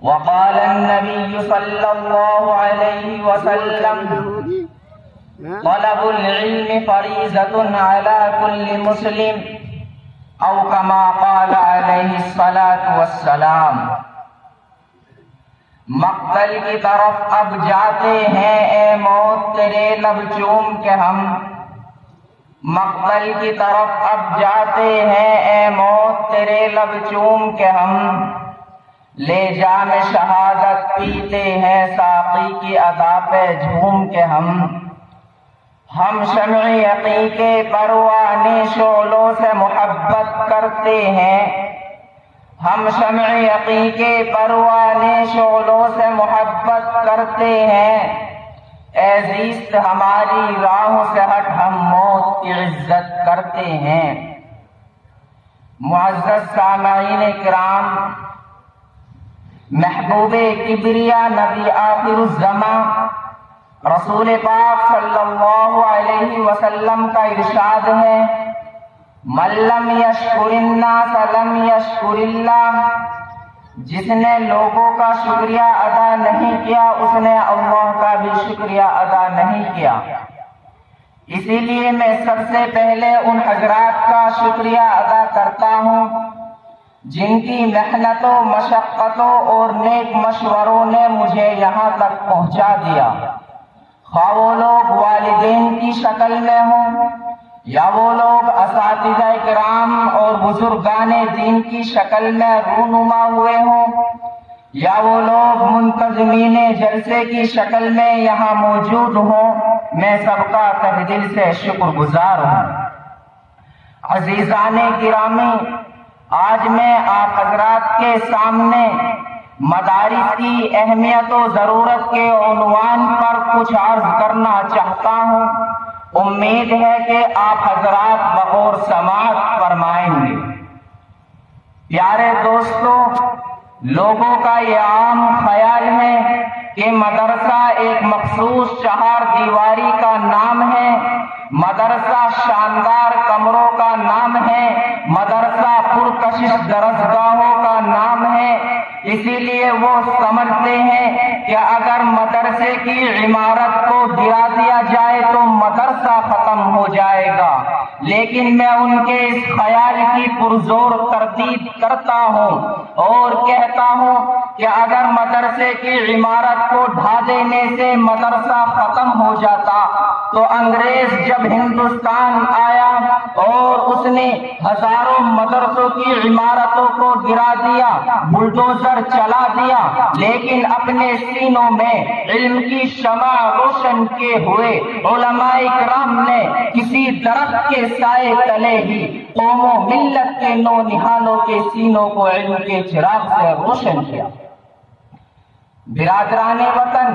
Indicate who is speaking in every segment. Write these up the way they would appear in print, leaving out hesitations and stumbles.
Speaker 1: وقال النبي صلى الله عليه وسلم طلب العلم فريضة على كل مسلم او كما قال عليه الصلاة والسلام۔ مقتل کی طرف اب جاتے ہیں اے موت تیرے لب چوم کے ہم، مقتل کی طرف اب جاتے ہیں اے موت تیرے لب چوم کے ہم، لے جام شہادت پیتے ہیں ساقی کی ادا پہ جھوم کے ہم شمع یقین کے پروانے شعلوں سے محبت کرتے ہیں، ہم شمع یقین کے پروانے شعلوں سے محبت کرتے ہیں، اے زیست ہماری راہوں سے ہٹ ہم موت کی عزت کرتے ہیں۔ معزز سامعین کرام، محبوب کبریا نبی آخر الزمان رسول پاک صلی اللہ علیہ وسلم کا ارشاد ہے، من لم یشکر الناس لم یشکر اللہ، جس نے لوگوں کا شکریہ ادا نہیں کیا اس نے اللہ کا بھی شکریہ ادا نہیں کیا۔ اسی لیے میں سب سے پہلے ان حضرات کا شکریہ ادا کرتا ہوں جن کی محنتوں مشقتوں اور نیک مشوروں نے مجھے یہاں تک پہنچا دیا، خواہ وہ لوگ والدین کی شکل میں ہوں یا وہ لوگ اساتذہ کرام اور بزرگان دین کی شکل میں رونما ہوئے ہوں یا وہ لوگ منتظمین جلسے کی شکل میں یہاں موجود ہوں، میں سب کا تہ دل سے شکر گزار ہوں۔ عزیزان گرامی، آج میں آپ حضرات کے سامنے مدارس کی اہمیت و ضرورت کے عنوان پر کچھ عرض کرنا چاہتا ہوں، امید ہے کہ آپ حضرات بغور سماعت فرمائیں گے۔ پیارے دوستو، لوگوں کا یہ عام خیال ہے کہ مدرسہ ایک مخصوص چہار دیواری کا نام ہے، مدرسہ شاندار کمروں کا نام ہے، مدرسہ پرکشش درسگاہوں کا نام ہے، اسی لیے وہ سمجھتے ہیں کہ اگر مدرسے کی عمارت کو گرا دیا جائے تو مدرسہ ختم ہو جائے گا، لیکن میں ان کے اس خیال کی پرزور تردید کرتا ہوں اور کہتا ہوں کہ اگر مدرسے کی عمارت کو ڈھا دینے سے مدرسہ ختم ہو جاتا تو انگریز جب ہندوستان آیا اور اس نے ہزاروں مدرسوں کی عمارتوں کو گرا دیا، بلڈوزر چلا دیا، لیکن اپنے سینوں میں علم کی شمع روشن کیے ہوئے علماء کرام نے کسی درخت کے سائے تلے ہی قوم و ملت کے نونہالوں کے سینوں کو علم کے چراغ سے روشن کیا۔ برادران وطن،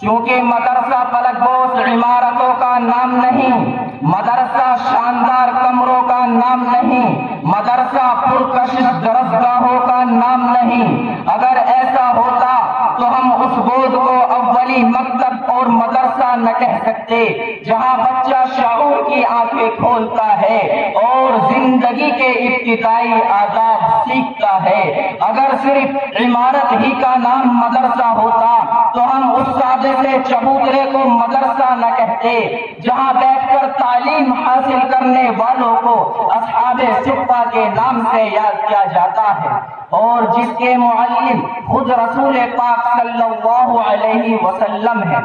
Speaker 1: چونکہ مدرسہ فلک بوس عمارتوں کا نام نہیں، مدرسہ شاندار کمروں کا نام نہیں، مدرسہ پرکشش درسگاہوں کا نام نہیں، اگر ایسا ہوتا تو ہم اس گود کو اولی مکتب اور مدرسہ نہ کہہ سکتے جہاں بچہ شعور کی آنکھیں کھولتا ہے اور زندگی کے ابتدائی آداب سیکھتا ہے۔ اگر صرف عمارت ہی کا نام مدرسہ ہوتا تو ہم اس سادے سے چبوترے کو مدرسہ نہ کہتے جہاں بیٹھ کر تعلیم حاصل کرنے والوں کو اصحاب صفہ کے نام سے یاد کیا جاتا ہے اور جس کے معلم خود رسول پاک صلی اللہ علیہ وسلم ہے۔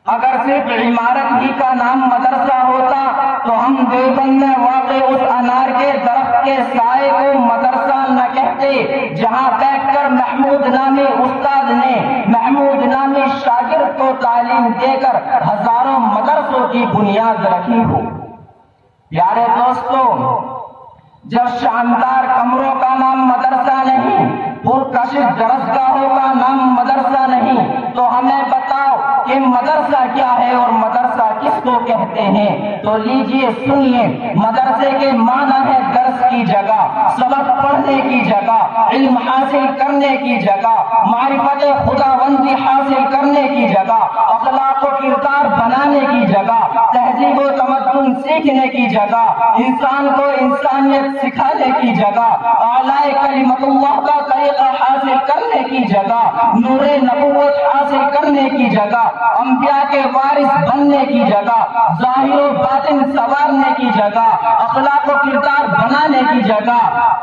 Speaker 1: اگر صرف عمارت ہی کا نام مدرسہ ہوتا تو ہم دیوبند میں واقع اس انار کے درخت کے سائے کو مدرسہ نہ کہتے جہاں بیٹھ کر محمود نامی استاد نے محمود نامی شاگرد کو تعلیم دے کر ہزاروں مدرسوں کی بنیاد رکھی ہو۔ پیارے دوستو، جب شاندار کمروں کا نام مدرسہ نہیں، پرکشش درسگاہوں کا نام مدرسہ نہیں، تو ہمیں بتاؤ کہ مدرسہ کیا ہے اور مدرسہ کس کو کہتے ہیں؟ تو لیجئے سنیے، مدرسے کے معنی ہے درس کی جگہ، سبق پڑھنے کی جگہ، علم حاصل کرنے کی جگہ معرفت خداوندی حاصل کرنے کی جگہ اخلاق و کردار بنانے کی جگہ تہذیب و تمدن سیکھنے کی جگہ انسان کو انسانیت سکھانے کی جگہ اعلیٰ کلمت اللہ کا طریقہ حاصل کرنے کی جگہ نور نبوت حاصل کرنے کی جگہ انبیاء کے وارث بننے کی جگہ ظاہر و باطن سنوارنے کی جگہ اخلاق و کردار بنانے کی جگہ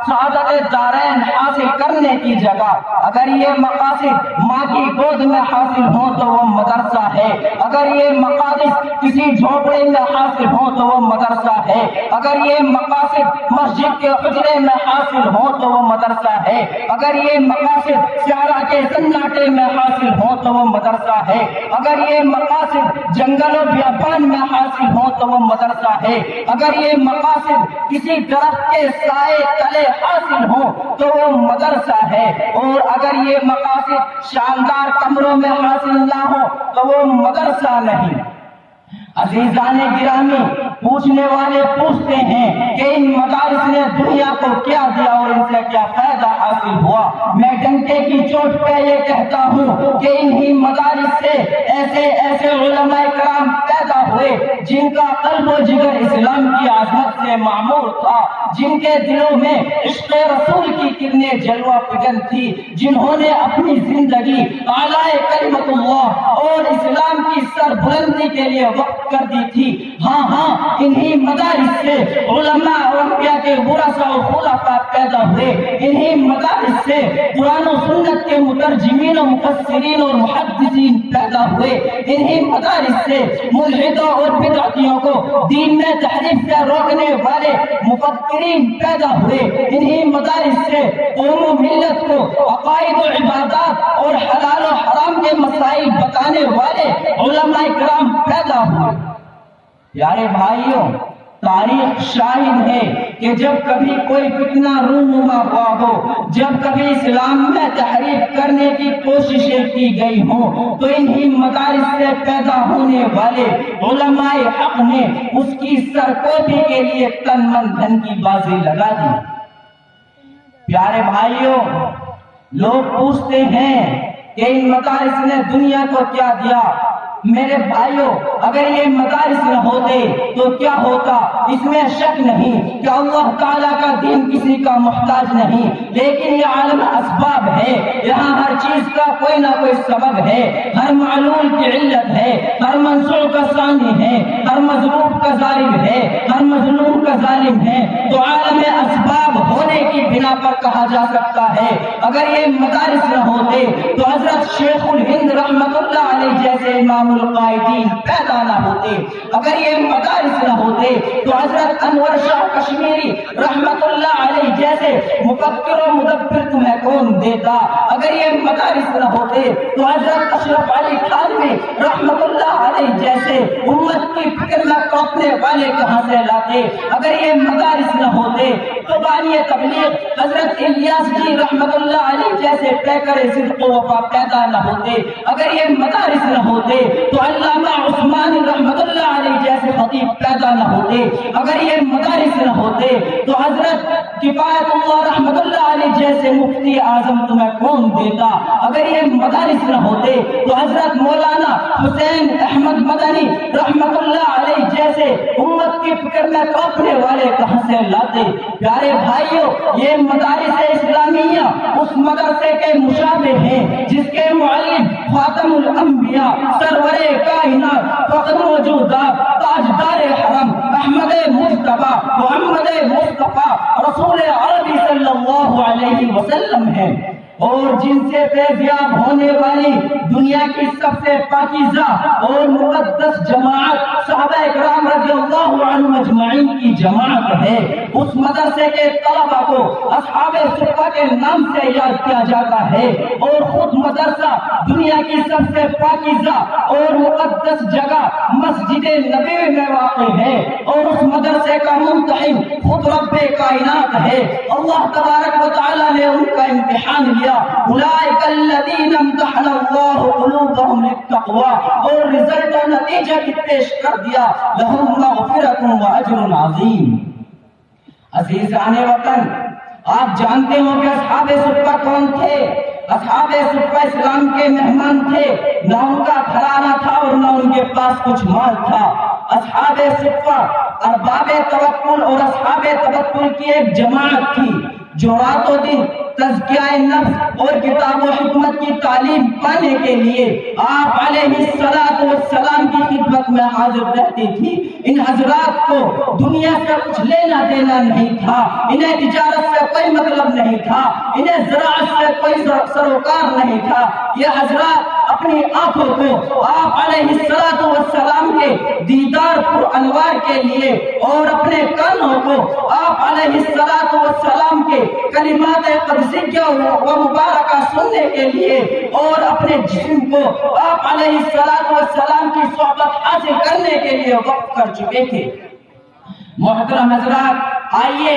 Speaker 1: سعادت دارین حاصل کرنے کی جگہ اگر یہ مقاصد ماں کی گود میں حاصل ہوں تو وہ مدرسہ ہے، اگر یہ مقاصد کسی جھونپڑے میں حاصل ہوں تو وہ مدرسہ ہے، اگر یہ مقاصد مسجد کے حجرے میں حاصل ہوں تو وہ مدرسہ ہے، اگر یہ مقاصد صحرا کے سناٹے میں حاصل ہوں تو وہ مدرسہ ہے، اگر یہ مقاصد جنگل و بیابان میں حاصل ہوں تو وہ مدرسہ ہے، اگر یہ مقاصد کسی درخت کے سائے تلے حاصل ہوں تو وہ مدرسہ ہے، اور اگر یہ مقاصد شاندار کمروں میں حاصل نہ ہو تو وہ مدرسہ نہیں۔ عزیزان گرامی، پوچھنے والے پوچھتے ہیں کہ ان مدارس نے دنیا کو کیا دیا اور ان سے کیا فائدہ حاصل ہوا؟ میں ڈنکے کی چوٹ پہ یہ کہتا ہوں کہ انہی مدارس سے ایسے ایسے علماء کرام پیدا ہوئے جن کا قلب و جگر اسلام کی عظمت سے معمور تھا، جن کے دلوں میں عشق رسول کی کرنیں جلوہ فکن تھی، جنہوں نے اپنی زندگی اعلیٰ کلمت اللہ اور اسلام کی سربلندی کے لیے وقف کر دی تھی۔ ہاں انہی مدارس سے علماء اور انبیاء کے ورثاء و خلفاء پیدا ہوئے، انہی مدارس سے قرآن و سنت کے مترجمین و مفسرین اور محدثین پیدا ہوئے، انہی مدارس سے ملحدوں اور بدعتیوں کو دین میں تحریف سے روکنے والے مفکرین پیدا ہوئے، انہی مدارس سے قوم و ملت کو عقائد و عبادات اور حلال و حرام کے مسائل بتانے والے علماء کرام پیدا ہوئے۔ پیارے بھائیوں، تاریخ شاہد ہے کہ جب کبھی کوئی فتنہ رونما ہوا ہو، جب کبھی اسلام میں تحریف کرنے کی کوششیں کی گئی ہوں تو انہی مدارس سے پیدا ہونے والے علماء حق نے اس کی سرکوبی کے لیے تن من دھن کی بازی لگا دی۔ پیارے بھائیوں، لوگ پوچھتے ہیں کہ ان مدارس نے دنیا کو کیا دیا؟ میرے بھائیوں، اگر یہ مدارس نہ ہوتے تو کیا ہوتا؟ اس میں شک نہیں کہ اللہ تعالیٰ کا دین کسی کا محتاج نہیں، لیکن یہ عالم اسباب ہے، یہاں ہر چیز کا کوئی نہ کوئی سبب ہے، ہر معلول کی علت ہے، ہر منصور کا ثانی ہے، ہر مظلوم کا ظالم ہے، ہر مظلوم کا ظالم ہے، تو عالم اسباب ہونے کی بنا پر کہا جا سکتا ہے اگر یہ مدارس نہ ہوتے تو حضرت شیخ الہند رحمت اللہ علیہ جیسے امام القائدین پیدا نہ ہوتے، اگر یہ مدارس نہ ہوتے تو حضرت انور شاہ کشمیری رحمت اللہ علیہ جیسے مفکر و مدبر تمہیں کون دیتا، اگر یہ مدارس نہ ہوتے تو حضرت اشرف علی تھانوی رحمت اللہ علیہ جیسے امت کی فکر میں توپنے والے کہاں سے لاتے، اگر یہ مدارس نہ ہوتے تو بانی تبلیغ حضرت الیاس جی رحمت اللہ علیہ جیسے پیکر صدق و وفا پیدا نہ ہوتے، اگر یہ مدارس نہ ہوتے تو علامہ عثمان رحمت اللہ علیہ جیسے خطیب پیدا نہ ہوتے، اگر یہ مدارس نہ ہوتے تو حضرت کفایت اللہ رحمت اللہ علیہ جیسے مفتی اعظم تمہیں کون دیتا، اگر یہ مدارس نہ ہوتے تو حضرت مولانا حسین احمد مدنی رحمت اللہ علیہ جیسے امت کی فکر میں توپنے والے کہاں سے لاتے۔ پیارے بھائیوں، یہ مدارس اسلامیہ اس مدرسے کے مشابہ ہیں جس کے معلم خاتم الانبیاء سرور کائنات فخر موجودات تاجدار حرم احمد مصطفیٰ محمد مصطفیٰ رسول عربی صلی اللہ علیہ وسلم ہیں، اور جن سے فیضیاب ہونے والی دنیا کی سب سے پاکیزہ اور مقدس جماعت صحابہ کرام رضی اللہ عنہم اجمعین کی جماعت ہے۔ اس مدرسے کے طلبہ کو اصحاب صفہ کے نام سے یاد کیا جاتا ہے، اور خود مدرسہ دنیا کی سب سے پاکیزہ اور مقدس جگہ مسجد نبوی میں واقع ہے، اور اس مدرسے کا منتظم خود رب کائنات ہے۔ اللہ تبارک و تعالی نے ان کا امتحان لیا، اولئک الذین امتحن اللہ قلوبہم للتقوی، اور رزلٹ و نتیجہ بھی پیش کر دیا، لہم مغفرۃ و اجر عظیم۔ عزیزان وطن، آپ جانتے ہو کہ اصحاب صفہ کون تھے؟ اصحاب صفہ اسلام کے مہمان تھے، نہ ان کا گھرانہ تھا اور نہ ان کے پاس کچھ مال تھا۔ اصحاب صفہ ارباب توکل اور اصحاب توکل کی ایک جماعت تھی جو رات و دن تزکیہ نفس اور کتاب و حکمت کی تعلیم پانے کے لیے آپ علیہ السلام کی خدمت میں حاضر رہتی تھی۔ ان حضرات کو دنیا سے کچھ لینا دینا نہیں تھا، انہیں تجارت سے کوئی مطلب نہیں تھا، انہیں زراعت سے کوئی سروکار نہیں تھا۔ یہ حضرات اپنی آنکھوں کو آپ علیہ السلام کے دیدار پر انوار کے لیے اور اپنے کانوں کو آپ علیہ السلام کے کلمات قدسیہ و مبارکہ سننے کے لیے اور اپنے جسم کو آپ علیہ السلام کی صحبت حاصل کرنے کے لیے وقف کر چکے تھے۔ محترم حضرات، آئیے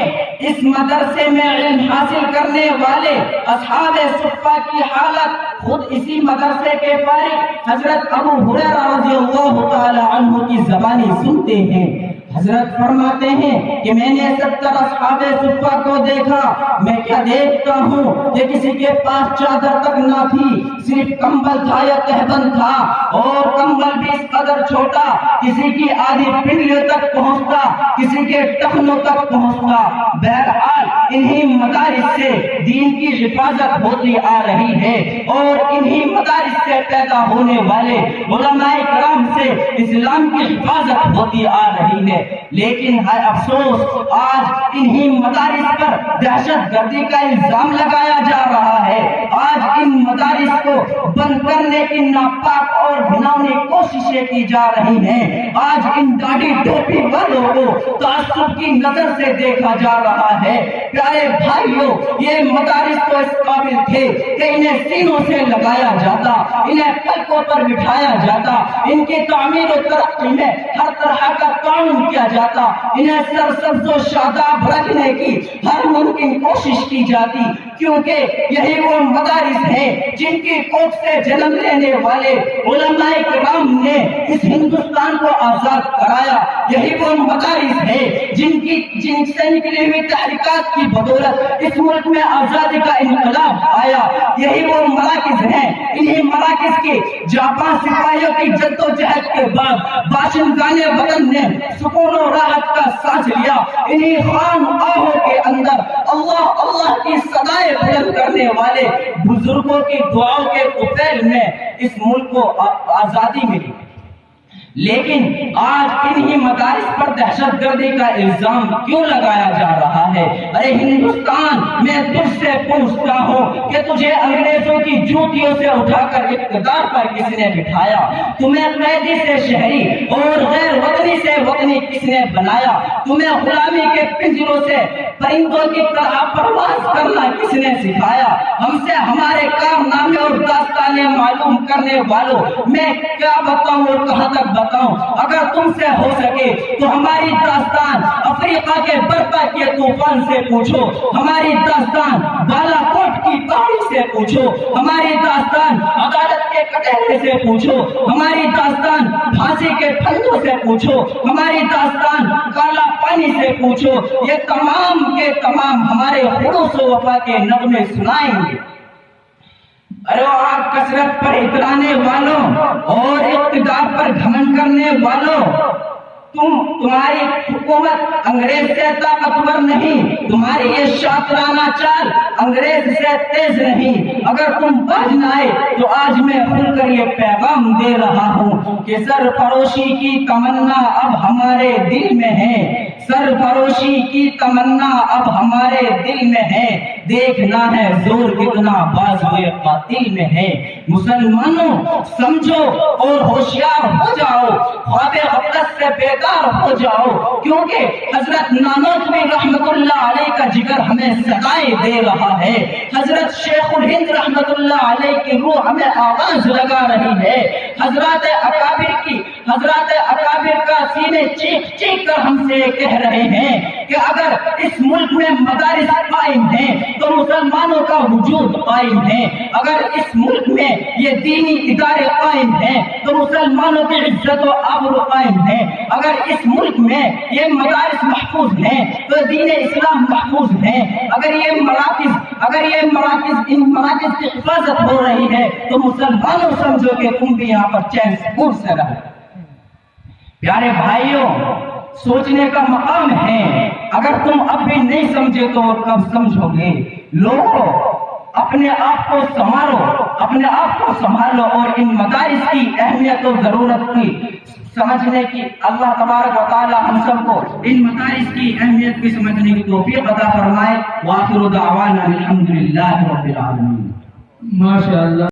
Speaker 1: اس مدرسے میں علم حاصل کرنے والے اصحاب صفہ کی حالت خود اسی مدرسے کے فارغ حضرت ابو ہریرہ رضی اللہ تعالی عنہ کی زبانی سنتے ہیں۔ حضرت فرماتے ہیں کہ میں نے 70 اصحاب صفہ کو دیکھا، میں کیا دیکھتا ہوں کہ کسی کے پاس چادر تک نہ تھی، صرف کمبل تھا یا تہبند تھا، اور کمبل بھی اس قدر چھوٹا کسی کی آدھی پنڈلیوں تک پہنچتا، کسی کے ٹخنوں تک پہنچتا۔ بہرحال انہی مدارس سے دین کی حفاظت ہوتی آ رہی ہے اور انہی مدارس سے پیدا ہونے والے علماء کرام سے اسلام کی حفاظت ہوتی آ رہی ہے۔ لیکن ہے افسوس، آج انہی مدارس پر دہشت گردی کا الزام لگایا جا رہا ہے۔ آج ان مدارس کو بند کرنے کی ناپاک اور گھناؤنی کوششیں کی جا رہی ہیں۔ آج ان داڑھی ٹوپی والوں کو تعصب کی نظر سے دیکھا جا رہا ہے۔ پیارے بھائیوں، یہ مدارس تو اس قابل تھے کہ انہیں سینوں سے لگایا جاتا، انہیں پلکوں پر بٹھایا جاتا، ان کی تعمیر و ترقی میں ہر طرح کا تعاون کیا جاتا، انہیں سرسبز و شاداب رکھنے کی ہر ممکن کوشش کی جاتی، کیونکہ یہی وہ مدارس ہیں جن کی کوکھ سے جنم لینے والے علماء کرام نے اس ہندوستان کو آزاد کرایا۔ یہی وہ مدارس ہیں جن سے نکلی ہوئی تحریکات کی بدولت اس ملک میں آزادی کا انقلاب آیا۔ یہی وہ مراکز ہیں، انہی مراکز کی جاپان سپاہیوں کی جدوجہد کے بعد باشندگان وطن نے سکون و راحت کا سانس لیا۔ انہی خان آہوں کے اندر اللہ اللہ کی صدائیں بلند کرنے والے بزرگوں کی دعاؤں کے طفیل میں اس ملک کو آزادی ملی۔ لیکن آج انہی مدارس پر دہشت گردی کا الزام کیوں لگایا جا رہا ہے؟ ارے ہندوستان، میں تجھ سے پوچھتا ہوں کہ تجھے انگریزوں کی جوتیوں سے اٹھا کر اقتدار پر کس نے بٹھایا؟ تمہیں قیدی سے شہری اور غیر وطنی سے وطنی کس نے بنایا؟ تمہیں غلامی کے پنجروں سے پرندوں کی طرح پرواز کرنا کس نے سکھایا؟ ہم سے ہمارے کارنامے اور داستانیں معلوم کرنے والوں میں کیا بتاؤں اور کہاں تک بتاؤں؟ اگر تم سے ہو سکے تو ہماری داستان افریقہ کے برپا کے طوفان سے پوچھو، ہماری داستان بالا کوٹ کی پہاڑی سے پوچھو، ہماری داستان عدالت کے کٹہرے سے پوچھو، ہماری داستان پھانسی کے پھندوں سے پوچھو، ہماری داستان کالا پانی سے پوچھو۔ یہ تمام کے تمام ہمارے خلوص و وفا کے نغمے سنائیں گے۔ ارے آپ کثرت پر اترانے والوں اور اقتدار پر گھمنڈ کرنے والوں، تمہاری حکومت انگریز سے طاقتور نہیں، تمہاری یہ شاطرانہ چال انگریز سے تیز نہیں۔ اگر تم باز نہ آئے تو آج میں کھل کر یہ پیغام دے رہا ہوں کہ سرفروشی کی تمنا اب ہمارے دل میں ہے، سرفروشی کی تمنا اب ہمارے دل میں ہے، دیکھنا ہے زور کتنا بازوئے قاتل میں ہے۔ مسلمانوں سمجھو اور ہوشیار ہو جاؤ، خواب غفلت سے بیدار ہو جاؤ، کیونکہ حضرت نانوتوی رحمت اللہ علیہ کا ذکر ہمیں صدائیں دے رہا ہے، حضرت شیخ الہند رحمت اللہ علیہ کی روح ہمیں آواز لگا رہی ہے، حضرات اکابر کی حضرات اکابر کا سینے چیخ چیخ کر ہم سے کہہ رہے ہیں کہ اگر اس ملک میں مدارس قائم ہیں تو مسلمانوں کا وجود قائم ہے، اگر اس ملک میں یہ دینی ادارے قائم ہیں تو مسلمانوں کی عزت و آبرو قائم ہے، اگر اس ملک میں یہ مدارس محفوظ ہیں تو دین اسلام محفوظ ہے، اگر یہ مراکز ان مراکز کی حفاظت ہو رہی ہے تو مسلمانوں سمجھو کہ تم بھی یہاں پر چین سکون سے رہو۔ پیارے بھائیوں، سوچنے کا مقام ہے، اگر تم اب بھی نہیں سمجھے تو اور کب سمجھو گے؟ لوگوں، اپنے آپ کو سنبھالو اور ان مدارس کی اہمیت و ضرورت کی سمجھنے کی اللہ تبارک و تعالی ہم سب کو ان مدارس کی اہمیت کی سمجھنے کی توفیق عطا فرمائے۔ وآخر دعوانا الحمدللہ رب العالمین۔
Speaker 2: ماشاءاللہ۔